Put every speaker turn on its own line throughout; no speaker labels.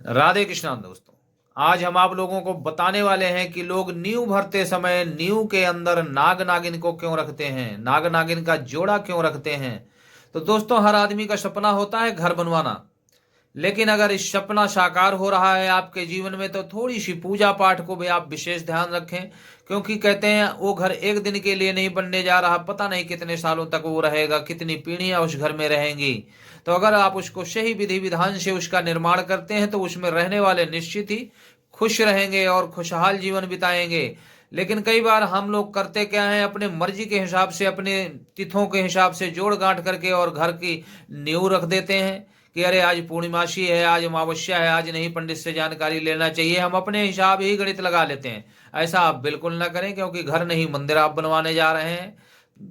राधे कृष्णा दोस्तों। आज हम आप लोगों को बताने वाले हैं कि लोग नींव भरते समय नींव के अंदर नाग नागिन को क्यों रखते हैं, नाग नागिन का जोड़ा क्यों रखते हैं। तो दोस्तों, हर आदमी का सपना होता है घर बनवाना, लेकिन अगर इस सपना साकार हो रहा है आपके जीवन में तो थोड़ी सी पूजा पाठ को भी आप विशेष ध्यान रखें, क्योंकि कहते हैं वो घर एक दिन के लिए नहीं बनने जा रहा, पता नहीं कितने सालों तक वो रहेगा, कितनी पीढ़ियां उस घर में रहेंगी। तो अगर आप उसको सही विधि विधान से उसका निर्माण करते हैं तो उसमें रहने वाले निश्चित ही खुश रहेंगे और खुशहाल जीवन बिताएंगे। लेकिन कई बार हम लोग करते क्या हैं, अपने मर्जी के हिसाब से, अपने तिथों के हिसाब से जोड़ गांठ करके और घर की नींव रख देते हैं कि अरे आज पूर्णिमासी है, आज अमावस्या है, आज नहीं पंडित से जानकारी लेना चाहिए, हम अपने हिसाब ही गणित लगा लेते हैं। ऐसा आप बिल्कुल ना करें, क्योंकि घर नहीं मंदिर आप बनवाने जा रहे हैं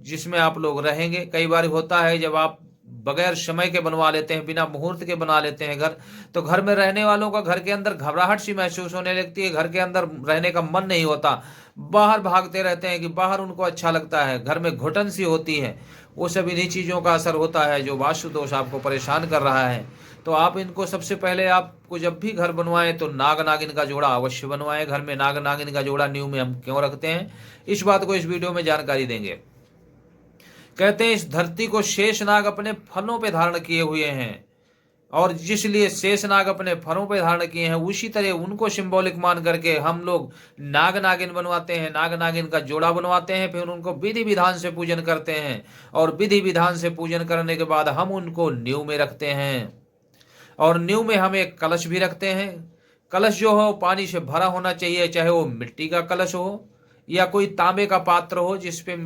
जिसमें आप लोग रहेंगे। कई बार होता है जब आप बगैर समय के बनवा लेते हैं, बिना मुहूर्त के बना लेते हैं घर, तो घर में रहने वालों का घर के अंदर घबराहट सी महसूस होने लगती है, घर के अंदर रहने का मन नहीं होता, बाहर भागते रहते हैं कि बाहर उनको अच्छा लगता है, घर में घुटन सी होती है। वो सब इन्हीं चीज़ों का असर होता है जो वास्तु दोष आपको परेशान कर रहा है। तो आप इनको सबसे पहले, आपको जब भी घर बनवाएं तो नाग नागिन का जोड़ा अवश्य बनवाएं। घर में नाग नागिन का जोड़ा नींव में हम क्यों रखते हैं, इस बात को इस वीडियो में जानकारी देंगे। कहते हैं इस धरती को शेषनाग अपने फलों पे धारण किए हुए हैं, और जिसलिए शेषनाग अपने फलों पे धारण किए हैं, उसी तरह उनको सिंबॉलिक मान करके हम लोग नाग नागिन बनवाते हैं, नाग नागिन का जोड़ा बनवाते हैं, फिर उनको विधि विधान से पूजन करते हैं, और विधि विधान से पूजन करने के बाद हम उनको नींव में रखते हैं। और नींव में हम एक कलश भी रखते हैं। कलश जो हो पानी से भरा होना चाहिए, चाहे वो मिट्टी का कलश हो या कोई तांबे का पात्र हो जिसपे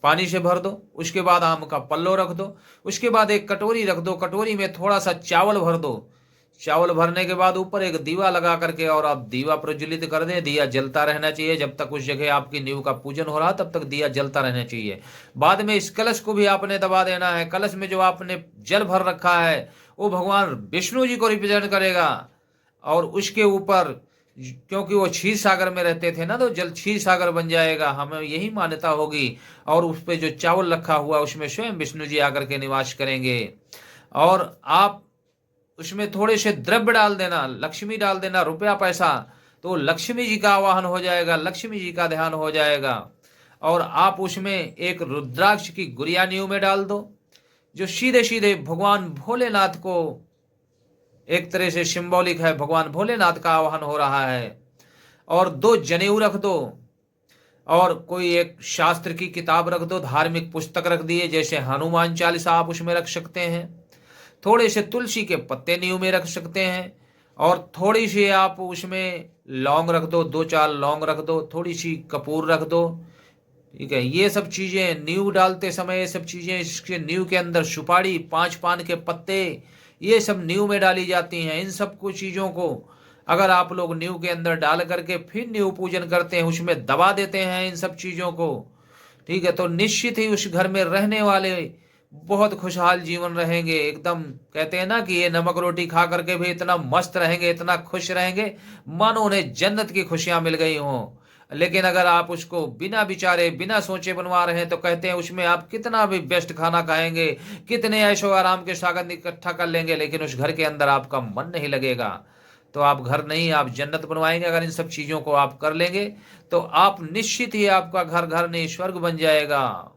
पानी से भर दो। उसके बाद आम का पल्लो रख दो। उसके बाद एक कटोरी रख दो, कटोरी में थोड़ा सा चावल भर दो। चावल भरने के बाद ऊपर एक दीवा लगा करके और आप दीवा प्रज्वलित कर दें। दिया जलता रहना चाहिए, जब तक उस जगह आपकी नींव का पूजन हो रहा तब तक दिया जलता रहना चाहिए। बाद में इस कलश को भी आपने दबा देना है। कलश में जो आपने जल भर रखा है वो भगवान विष्णु जी को रिप्रेजेंट करेगा, और उसके ऊपर, क्योंकि वो क्षीर सागर में रहते थे ना, तो जल क्षीर सागर बन जाएगा, हमें यही मान्यता होगी। और उस पर जो चावल रखा हुआ उसमें स्वयं विष्णु जी आकर के निवास करेंगे। और आप उसमें थोड़े से द्रव्य डाल देना, लक्ष्मी डाल देना, रुपया पैसा, तो लक्ष्मी जी का आवाहन हो जाएगा, लक्ष्मी जी का ध्यान हो जाएगा। और आप उसमें एक रुद्राक्ष की गुड़िया नींव में डाल दो, जो सीधे सीधे भगवान भोलेनाथ को एक तरह से सिंबॉलिक है, भगवान भोलेनाथ का आवाहन हो रहा है। और 2 जनेऊ रख दो, और कोई एक शास्त्र की किताब रख दो, धार्मिक पुस्तक रख दिए, जैसे हनुमान चालीसा आप उसमें रख सकते हैं। थोड़े से तुलसी के पत्ते नींव में रख सकते हैं, और थोड़ी सी आप उसमें लौंग रख दो, 2-4 लौंग रख दो, थोड़ी सी कपूर रख दो। ठीक है, ये सब चीज़ें नींव डालते समय, ये सब चीज़ें, इसके नींव के अंदर सुपारी, 5 पान के पत्ते, ये सब नींव में डाली जाती हैं। इन सब कुछ चीज़ों को अगर आप लोग नींव के अंदर डाल करके फिर नींव पूजन करते हैं, उसमें दबा देते हैं इन सब चीज़ों को, ठीक है, तो निश्चित ही उस घर में रहने वाले बहुत खुशहाल जीवन रहेंगे। एकदम कहते हैं ना कि ये नमक रोटी खा करके भी इतना मस्त रहेंगे, इतना खुश रहेंगे, मानो उन्हें जन्नत की खुशियां मिल गई हों। लेकिन अगर आप उसको बिना विचारे, बिना सोचे बनवा रहे हैं तो कहते हैं उसमें आप कितना भी बेस्ट खाना खाएंगे, कितने ऐशो आराम के सागर इकट्ठा कर लेंगे, लेकिन उस घर के अंदर आपका मन नहीं लगेगा। तो आप घर नहीं, आप जन्नत बनवाएंगे। अगर इन सब चीज़ों को आप कर लेंगे तो आप निश्चित ही आपका घर घर नहीं स्वर्ग बन जाएगा।